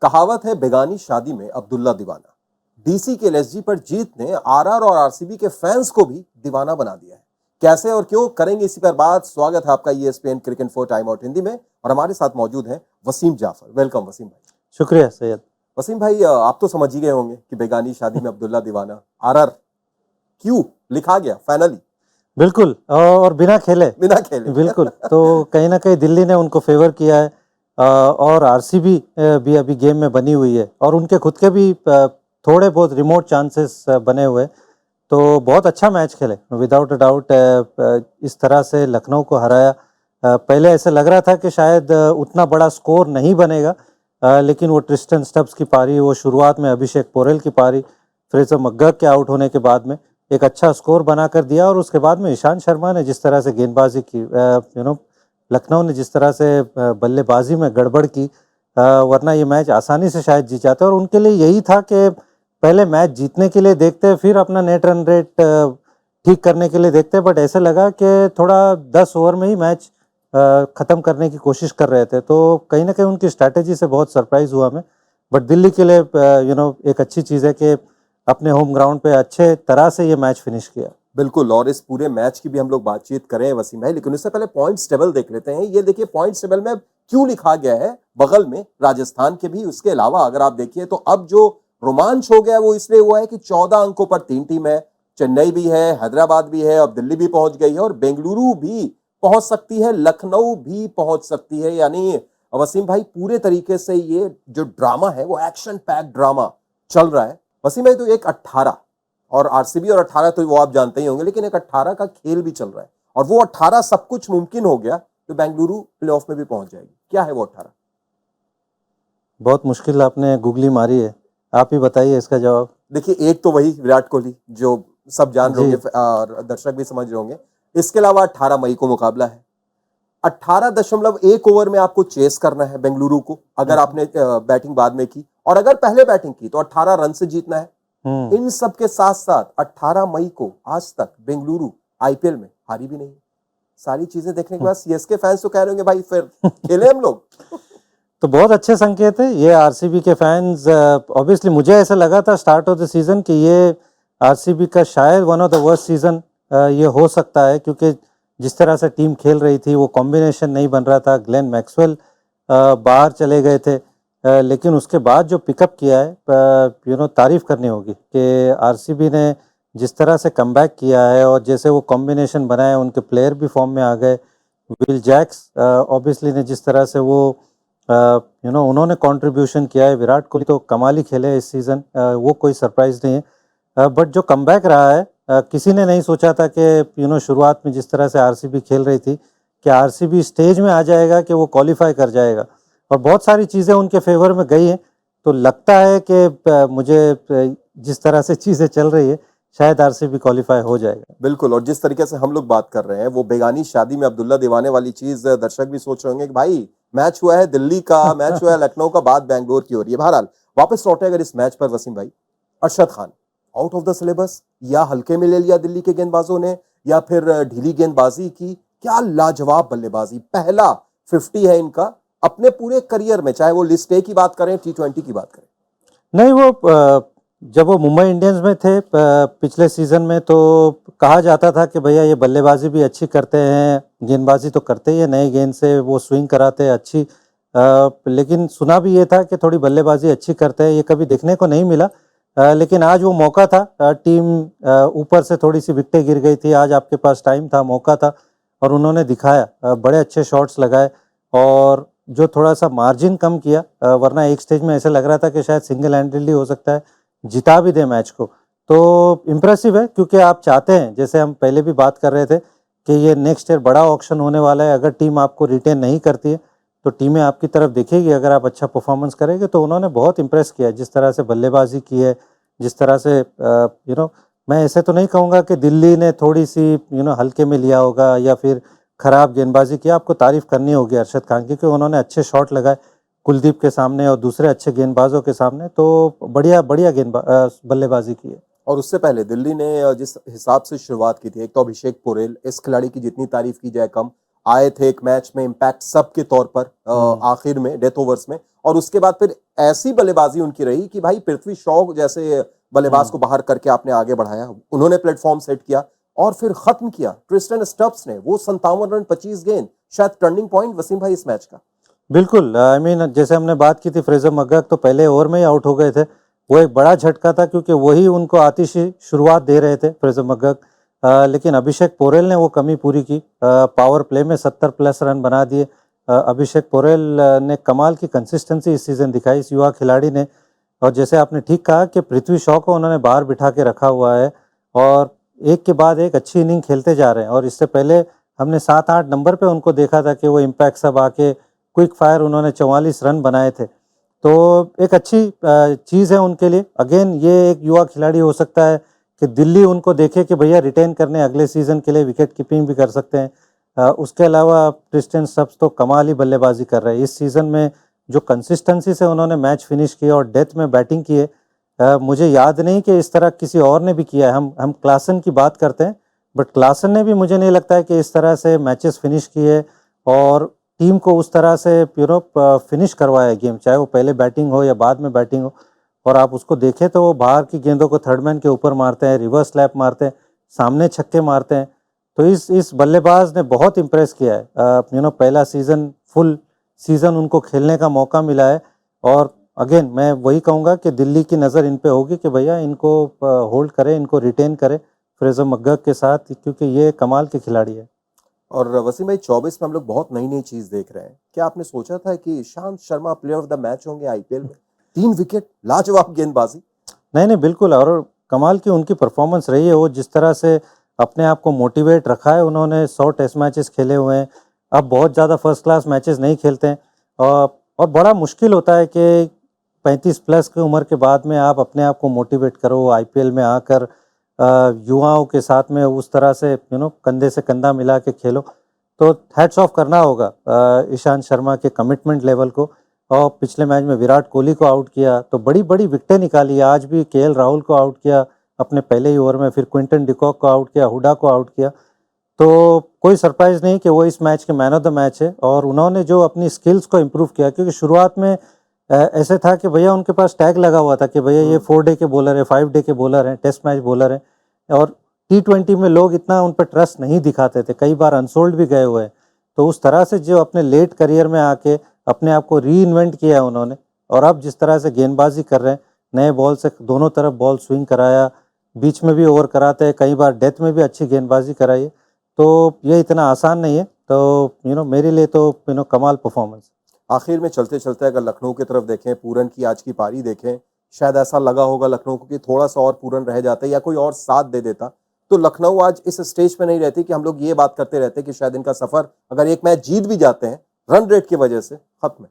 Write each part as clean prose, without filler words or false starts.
कहावत है बेगानी शादी में अब्दुल्ला दीवाना। डीसी के एलएसजी पर जीत ने आरआर और आरसीबी के फैंस को भी दीवाना बना दिया है। कैसे और क्यों करेंगे इसी पर बात। स्वागत है आपका ESPN cricket for time out Hindi में और हमारे साथ मौजूद हैं वसीम जाफर। वेलकम वसीम भाई। शुक्रिया सैयद। वसीम भाई, आप तो समझ ही गए होंगे कि बेगानी शादी में अब्दुल्ला दीवाना आरआर क्यों लिखा गया फाइनली। बिल्कुल, और बिना खेले बिल्कुल। तो कहीं ना कहीं दिल्ली ने उनको फेवर किया है और आरसीबी भी अभी गेम में बनी हुई है और उनके खुद के भी थोड़े बहुत रिमोट चांसेस बने हुए। तो बहुत अच्छा मैच खेले विदाउट अ डाउट। इस तरह से लखनऊ को हराया। पहले ऐसे लग रहा था कि शायद उतना बड़ा स्कोर नहीं बनेगा, लेकिन वो ट्रिस्टन स्टब्स की पारी, वो शुरुआत में अभिषेक पोरेल की पारी, फ्रेजर मक्गर्क के आउट होने के बाद में एक अच्छा स्कोर बनाकर दिया। और उसके बाद में ईशांत शर्मा ने जिस तरह से गेंदबाजी की, लखनऊ ने जिस तरह से बल्लेबाजी में गड़बड़ की, वरना ये मैच आसानी से शायद जीत जाते। और उनके लिए यही था कि पहले मैच जीतने के लिए देखते, फिर अपना नेट रन रेट ठीक करने के लिए देखते। बट ऐसे लगा कि थोड़ा 10 ओवर में ही मैच ख़त्म करने की कोशिश कर रहे थे। तो कहीं ना कहीं उनकी स्ट्रैटेजी से बहुत सरप्राइज़ हुआ मैं। बट दिल्ली के लिए एक अच्छी चीज़ है कि अपने होम ग्राउंड पे अच्छे तरह से ये मैच फिनिश किया। बिल्कुल, और इस पूरे मैच की भी हम लोग बातचीत करें वसीम भाई, लेकिन उससे पहले पॉइंट्स टेबल देख लेते हैं। ये देखिए पॉइंट्स टेबल में क्यों लिखा गया है बगल में राजस्थान के भी। उसके अलावा अगर आप देखिए तो अब जो रोमांच हो गया वो इसलिए हुआ है कि 14 अंकों पर 3 टीम है। चेन्नई भी है, हैदराबाद भी है, अब दिल्ली भी पहुंच गई है और बेंगलुरु भी पहुंच सकती है, लखनऊ भी पहुंच सकती है। यानी वसीम भाई पूरे तरीके से ये जो ड्रामा है वो एक्शन पैक ड्रामा चल रहा है। वसीम भाई, तो एक 18 और आरसीबी और 18 तो वो आप जानते ही होंगे, लेकिन एक 18 का खेल भी चल रहा है और वो 18 सब कुछ मुमकिन हो गया तो बेंगलुरु प्लेऑफ में भी पहुंच जाएगी। क्या है वो 18? बहुत मुश्किल आपने गूगली मारी है, आप ही बताइए इसका जवाब। देखिए, एक तो वही विराट कोहली जो सब जान रहे होंगे और दर्शक भी समझ रहे होंगे। इसके अलावा 18 मई को मुकाबला है। 18.1 ओवर में आपको चेस करना है बेंगलुरु को, अगर आपने बैटिंग बाद में की, और अगर पहले बैटिंग की तो 18 रन से जीतना है। इन सब के साथ साथ 18 मई को आज तक बेंगलुरु आईपीएल में हारी भी नहीं। सारी चीजें देखने के बाद सीएसके फैंस तो कह रहे होंगे भाई फिर खेले हम लोग। तो बहुत अच्छे संकेत है ये आरसीबी के फैंस। ऑब्वियसली मुझे ऐसा लगा था स्टार्ट ऑफ द सीजन कि ये आरसीबी का शायद one of the worst season ये हो सकता है, क्योंकि जिस तरह से टीम खेल रही थी वो कॉम्बिनेशन नहीं बन रहा था। ग्लेन मैक्सवेल बाहर चले गए थे, लेकिन उसके बाद जो पिकअप किया है तारीफ करनी होगी कि आरसीबी ने जिस तरह से कमबैक किया है और जैसे वो कॉम्बिनेशन बनाए, उनके प्लेयर भी फॉर्म में आ गए। विल जैक्स ऑब्वियसली ने जिस तरह से वो उन्होंने कंट्रीब्यूशन किया है। विराट कोहली तो कमाल ही खेले इस सीज़न, वो कोई सरप्राइज़ नहीं है। बट जो कमबैक रहा है, किसी ने नहीं सोचा था कि शुरुआत में जिस तरह से आरसीबी खेल रही थी कि आरसीबी स्टेज में आ जाएगा, कि वो क्वालिफाई कर जाएगा। और बहुत सारी चीज़ें उनके फेवर में गई हैं। तो लगता है कि मुझे जिस तरह से चीज़ें चल रही है शायद आरसीबी क्वालिफाई हो जाएगा। बिल्कुल, और जिस तरीके से हम लोग बात कर रहे हैं वो बेगानी शादी में अब्दुल्ला दीवाने वाली चीज, दर्शक भी सोच रहे होंगे कि भाई मैच हुआ है दिल्ली का, मैच हुआ है लखनऊ का, बात बैंगलोर की हो रही है। बहरहाल वापस लौटे अगर इस मैच पर वसीम भाई, Arshad Khan out of the syllabus, या हल्के में ले लिया दिल्ली के गेंदबाजों ने, या फिर ढीली गेंदबाजी की। क्या लाजवाब बल्लेबाजी, पहला 50 है इनका अपने पूरे करियर में, चाहे वो लिस्ट ए की बात करें, T20 की बात करें। नहीं, वो जब वो मुंबई इंडियंस में थे पिछले सीजन में, तो कहा जाता था कि भैया ये बल्लेबाजी भी अच्छी करते हैं, गेंदबाजी तो करते ही है, नए गेंद से वो स्विंग कराते हैं अच्छी। लेकिन सुना भी ये था कि थोड़ी बल्लेबाजी अच्छी करते हैं, ये कभी देखने को नहीं मिला। लेकिन आज वो मौका था, टीम ऊपर से थोड़ी सी विकेटें गिर गई थी, आज आपके पास टाइम था, मौका था और उन्होंने दिखाया। बड़े अच्छे शॉट्स लगाए और जो थोड़ा सा मार्जिन कम किया, वरना एक स्टेज में ऐसे लग रहा था कि शायद सिंगल हैंडेडली हो सकता है जिता भी दे मैच को। तो इम्प्रेसिव है, क्योंकि आप चाहते हैं, जैसे हम पहले भी बात कर रहे थे, कि ये नेक्स्ट ईयर बड़ा ऑक्शन होने वाला है। अगर टीम आपको रिटेन नहीं करती है तो टीमें आपकी तरफ देखेगी अगर आप अच्छा परफॉर्मेंस करेंगे। तो उन्होंने बहुत इंप्रेस किया, जिस तरह से बल्लेबाजी की है, जिस तरह से मैं ऐसे तो नहीं कहूँगा कि दिल्ली ने थोड़ी सी हल्के में लिया होगा या फिर खराब गेंदबाजी किया। आपको तारीफ करनी होगी अरशद खान की, क्योंकि उन्होंने अच्छे शॉट लगाए कुलदीप के सामने और दूसरे अच्छे गेंदबाजों के सामने। तो बढ़िया बल्लेबाजी की है। और उससे पहले दिल्ली ने जिस हिसाब से शुरुआत की थी, एक तो अभिषेक पोरेल, इस खिलाड़ी की जितनी तारीफ की जाए कम। आए थे एक मैच में इम्पैक्ट सब के तौर पर आखिर में डेथ ओवर्स में, और उसके बाद फिर ऐसी बल्लेबाजी उनकी रही कि भाई पृथ्वी शॉ जैसे बल्लेबाज को बाहर करके आपने आगे बढ़ाया, उन्होंने प्लेटफॉर्म सेट किया और फिर खत्म किया ट्रिस्टन स्टब्स ने वो 57 रन 25 गेंद, शायद टर्निंग पॉइंट वसीम भाई इस मैच का। बिल्कुल, आई मीन जैसे हमने बात की थी फ्रेजर मग्गक तो पहले ओवर में ही आउट हो गए थे, वो एक बड़ा झटका था क्योंकि वही उनको आतिशी शुरुआत दे रहे थे फ्रेजर मग्गक। लेकिन अभिषेक पोरेल ने वो कमी पूरी की, पावर प्ले में 70 प्लस रन बना दिए। अभिषेक पोरेल ने कमाल की कंसिस्टेंसी इस सीज़न दिखाई इस युवा खिलाड़ी ने। और जैसे आपने ठीक कहा कि पृथ्वी शॉ को उन्होंने बाहर बिठा के रखा हुआ है और एक के बाद एक अच्छी इनिंग खेलते जा रहे हैं। और इससे पहले हमने 7-8 नंबर पे उनको देखा था कि वो इम्पैक्ट सब आके क्विक फायर उन्होंने 44 रन बनाए थे, तो एक अच्छी चीज़ है उनके लिए। अगेन ये एक युवा खिलाड़ी हो सकता है कि दिल्ली उनको देखे कि भैया रिटेन करने अगले सीज़न के लिए विकेट कीपिंग भी कर सकते हैं। उसके अलावा ट्रिस्टन स्टब्स तो कमाल ही बल्लेबाजी कर रहे हैं इस सीज़न में, जो कंसिस्टेंसी से उन्होंने मैच फिनिश किया और डेथ में बैटिंग की है। मुझे याद नहीं कि इस तरह किसी और ने भी किया है। हम क्लासन की बात करते हैं, बट क्लासन ने भी मुझे नहीं लगता है कि इस तरह से मैचेस फिनिश किए और टीम को उस तरह से फिनिश करवाया गेम, चाहे वो पहले बैटिंग हो या बाद में बैटिंग हो। और आप उसको देखें तो वो बाहर की गेंदों को थर्ड मैन के ऊपर मारते हैं, रिवर्स स्लैप मारते हैं, सामने छक्के मारते हैं। तो इस बल्लेबाज ने बहुत इम्प्रेस किया है। पहला सीज़न फुल सीज़न उनको खेलने का मौका मिला है। और अगेन मैं वही कहूँगा कि दिल्ली की नज़र इन पे होगी कि भैया इनको होल्ड करें, इनको रिटेन करें फ्रेजर मग्गक के साथ, क्योंकि ये कमाल के खिलाड़ी है। और वसीम भाई 24 में हम लोग बहुत नई नई चीज देख रहे हैं। क्या आपने सोचा था कि Ishant Sharma player of the match होंगे आईपीएल में? 3 विकेट, लाजवाब गेंदबाजी। नहीं बिल्कुल, और कमाल की उनकी परफॉर्मेंस रही है। वो जिस तरह से अपने आप को मोटिवेट रखा है, उन्होंने 100 टेस्ट मैचेस खेले हुए हैं, अब बहुत ज़्यादा फर्स्ट क्लास मैचेस नहीं खेलते हैं। और बड़ा मुश्किल होता है कि 35 प्लस की उम्र के बाद में आप अपने आप को मोटिवेट करो, आईपीएल में आकर युवाओं के साथ में उस तरह से कंधे से कंधा मिला के खेलो। तो हैट्स ऑफ करना होगा ईशांत शर्मा के कमिटमेंट लेवल को। और पिछले मैच में विराट कोहली को आउट किया तो बड़ी बड़ी विकेटें निकाली, आज भी केएल राहुल को आउट किया अपने पहले ही ओवर में, फिर क्विंटन डिकॉक को आउट किया, हुडा को आउट किया। तो कोई सरप्राइज़ नहीं कि वो इस मैच के मैन ऑफ द मैच है। और उन्होंने जो अपनी स्किल्स को इम्प्रूव किया, क्योंकि शुरुआत में ऐसे था कि भैया उनके पास टैग लगा हुआ था कि भैया ये 4 डे के बॉलर है, 5 डे के बॉलर हैं, टेस्ट मैच बॉलर हैं। और T20 में लोग इतना उन पर ट्रस्ट नहीं दिखाते थे, कई बार अनसोल्ड भी गए हुए हैं। तो उस तरह से जो अपने लेट करियर में आके अपने आप को री इन्वेंट किया उन्होंने, और अब जिस तरह से गेंदबाजी कर रहे हैं, नए बॉल से दोनों तरफ बॉल स्विंग कराया, बीच में भी ओवर कराते हैं, कई बार डेथ में भी अच्छी गेंदबाजी कराई है। तो ये इतना आसान नहीं है। तो मेरे लिए तो कमाल परफॉर्मेंस। आखिर में चलते चलते अगर लखनऊ की तरफ देखें, पूरन की आज की पारी देखें, शायद ऐसा लगा होगा लखनऊ को कि थोड़ा सा और पूरन रह जाता या कोई और साथ दे देता तो लखनऊ आज इस स्टेज पे नहीं रहती कि हम लोग ये बात करते रहते कि शायद इनका सफर अगर एक मैच जीत भी जाते हैं रन रेट की वजह से खत्म है।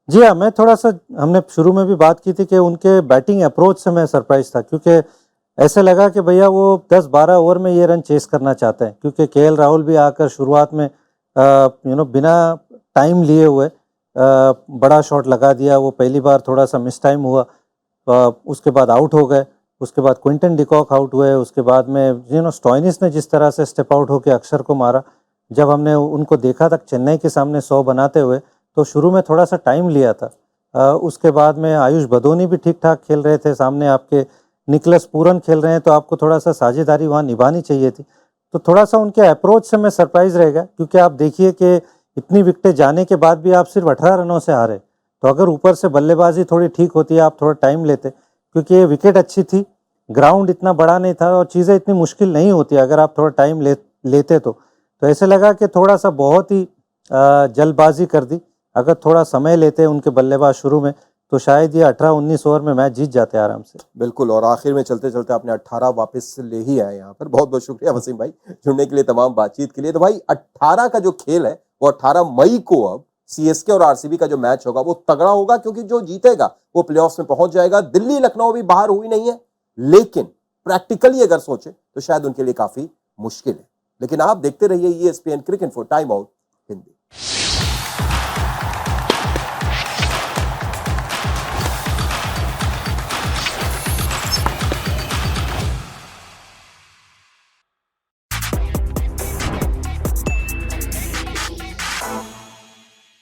जी हाँ, मैं थोड़ा सा, हमने शुरू में भी बात की थी कि उनके बैटिंग अप्रोच से मैं सरप्राइज था, क्योंकि ऐसे लगा कि भैया वो 10-12 ओवर में ये रन चेस करना चाहते हैं। क्योंकि केएल राहुल भी आकर शुरुआत में बिना टाइम लिए हुए बड़ा शॉट लगा दिया, वो पहली बार थोड़ा सा मिस टाइम हुआ, उसके बाद आउट हो गए। उसके बाद क्विंटन डिकॉक आउट हुए, उसके बाद में स्टॉइनिस ने जिस तरह से स्टेप आउट होकर अक्षर को मारा, जब हमने उनको देखा था चेन्नई के सामने 100 बनाते हुए, तो शुरू में थोड़ा सा टाइम लिया था। उसके बाद में आयुष बदोनी भी ठीक ठाक खेल रहे थे, सामने आपके निकलस पूरन खेल रहे हैं, तो आपको थोड़ा सा साझेदारी वहाँ निभानी चाहिए थी। तो थोड़ा सा उनके अप्रोच से मैं सरप्राइज रहेगा, क्योंकि आप देखिए कि इतनी विकेटें जाने के बाद भी आप सिर्फ 18 रनों से हारे। तो अगर ऊपर से बल्लेबाजी थोड़ी ठीक होती है, आप थोड़ा टाइम लेते, क्योंकि ये विकेट अच्छी थी, ग्राउंड इतना बड़ा नहीं था और चीज़ें इतनी मुश्किल नहीं होती अगर आप थोड़ा टाइम लेते तो ऐसे लगा कि थोड़ा सा बहुत ही जल्दबाजी कर दी। अगर थोड़ा समय लेते उनके बल्लेबाज शुरू में, तो शायद ये 18-19 ओवर में मैच जीत जाते आराम से। बिल्कुल, और आखिर में चलते चलते आपने 18 वापस ले ही आए यहाँ पर। बहुत बहुत शुक्रिया वसीम भाई जुड़ने के लिए, तमाम बातचीत के लिए। तो भाई 18 का जो खेल है वो 18 मई को अब सीएसके और आरसीबी का जो मैच होगा वो तगड़ा होगा, क्योंकि जो जीतेगा वो प्लेऑफ्स में पहुंच जाएगा। दिल्ली लखनऊ अभी बाहर हुई नहीं है, लेकिन प्रैक्टिकली अगर सोचे तो शायद उनके लिए काफी मुश्किल है। लेकिन आप देखते रहिए ESPN क्रिक इन्फो टाइम आउट हिंदी।